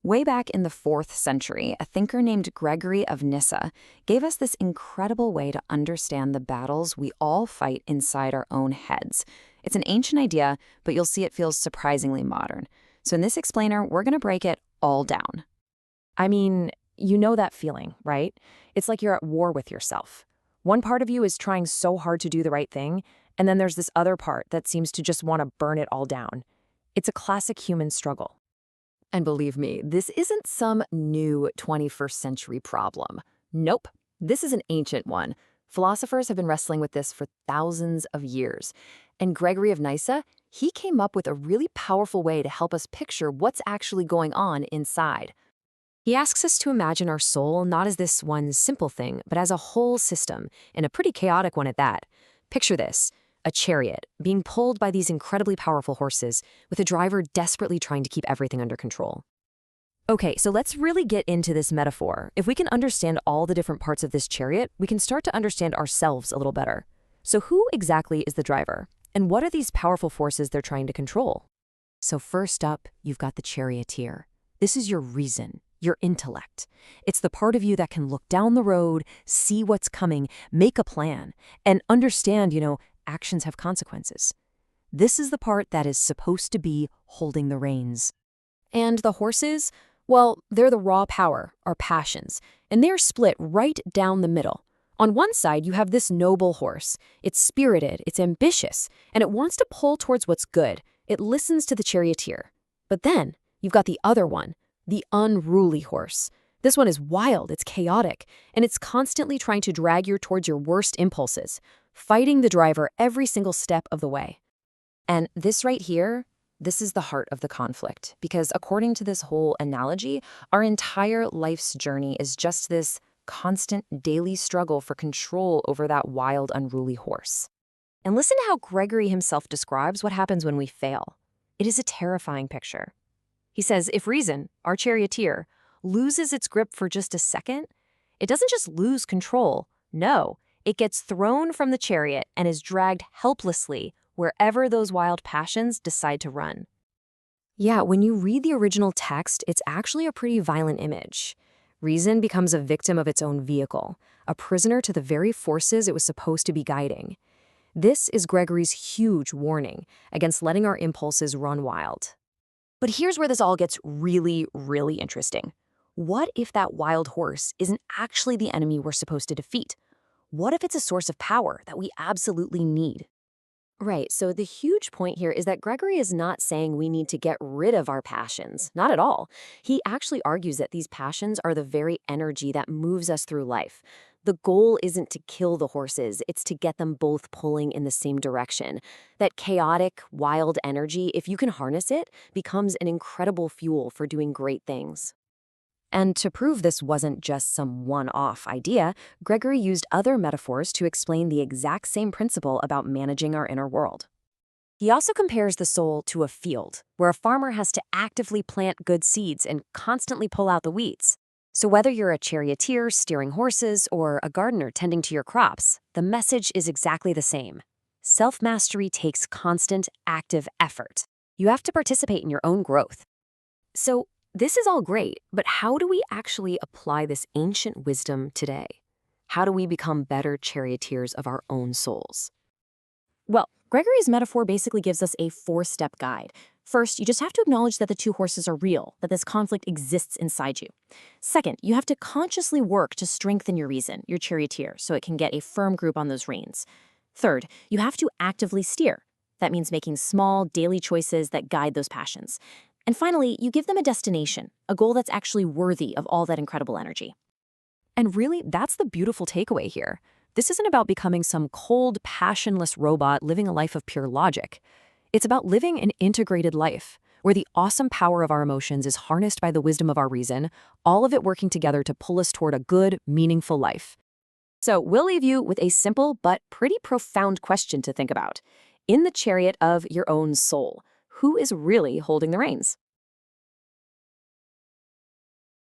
Way back in the 4th century, a thinker named Gregory of Nyssa gave us this incredible way to understand the battles we all fight inside our own heads. It's an ancient idea, but you'll see it feels surprisingly modern. So in this explainer, we're going to break it all down. I mean, you know that feeling, right? It's like you're at war with yourself. One part of you is trying so hard to do the right thing, and then there's this other part that seems to just want to burn it all down. It's a classic human struggle. And believe me, this isn't some new 21st century problem. Nope, this is an ancient one. Philosophers have been wrestling with this for thousands of years. And Gregory of Nyssa, he came up with a really powerful way to help us picture what's actually going on inside. He asks us to imagine our soul not as this one simple thing, but as a whole system, and a pretty chaotic one at that. Picture this, a chariot being pulled by these incredibly powerful horses, with a driver desperately trying to keep everything under control. Okay, so let's really get into this metaphor. If we can understand all the different parts of this chariot, we can start to understand ourselves a little better. So who exactly is the driver? And what are these powerful forces they're trying to control? So first up, you've got the charioteer. This is your reason. Your intellect. It's the part of you that can look down the road, see what's coming, make a plan, and understand, actions have consequences. This is the part that is supposed to be holding the reins. And the horses? Well, they're the raw power, our passions, and they're split right down the middle. On one side, you have this noble horse. It's spirited, it's ambitious, and it wants to pull towards what's good. It listens to the charioteer. But then, you've got the other one, the unruly horse. This one is wild, it's chaotic, and it's constantly trying to drag you towards your worst impulses, fighting the driver every single step of the way. And this right here, this is the heart of the conflict, because according to this whole analogy, our entire life's journey is just this constant daily struggle for control over that wild, unruly horse. And listen to how Gregory himself describes what happens when we fail. It is a terrifying picture. He says, if reason, our charioteer, loses its grip for just a second, it doesn't just lose control. No, it gets thrown from the chariot and is dragged helplessly wherever those wild passions decide to run. Yeah, when you read the original text, it's actually a pretty violent image. Reason becomes a victim of its own vehicle, a prisoner to the very forces it was supposed to be guiding. This is Gregory's huge warning against letting our impulses run wild. But here's where this all gets really, really interesting. What if that wild horse isn't actually the enemy we're supposed to defeat? What if it's a source of power that we absolutely need? Right, so the huge point here is that Gregory is not saying we need to get rid of our passions. Not at all. He actually argues that these passions are the very energy that moves us through life. The goal isn't to kill the horses, it's to get them both pulling in the same direction. That chaotic, wild energy, if you can harness it, becomes an incredible fuel for doing great things. And to prove this wasn't just some one-off idea, Gregory used other metaphors to explain the exact same principle about managing our inner world. He also compares the soul to a field, where a farmer has to actively plant good seeds and constantly pull out the weeds. So whether you're a charioteer steering horses or a gardener tending to your crops, the message is exactly the same. Self-mastery takes constant, active effort. You have to participate in your own growth. So this is all great, but how do we actually apply this ancient wisdom today? How do we become better charioteers of our own souls? Well, Gregory's metaphor basically gives us a 4-step guide. First, you just have to acknowledge that the two horses are real, that this conflict exists inside you. Second, you have to consciously work to strengthen your reason, your charioteer, so it can get a firm grip on those reins. Third, you have to actively steer. That means making small, daily choices that guide those passions. And finally, you give them a destination, a goal that's actually worthy of all that incredible energy. And really, that's the beautiful takeaway here. This isn't about becoming some cold, passionless robot living a life of pure logic. It's about living an integrated life, where the awesome power of our emotions is harnessed by the wisdom of our reason, all of it working together to pull us toward a good, meaningful life. So we'll leave you with a simple but pretty profound question to think about. In the chariot of your own soul, who is really holding the reins?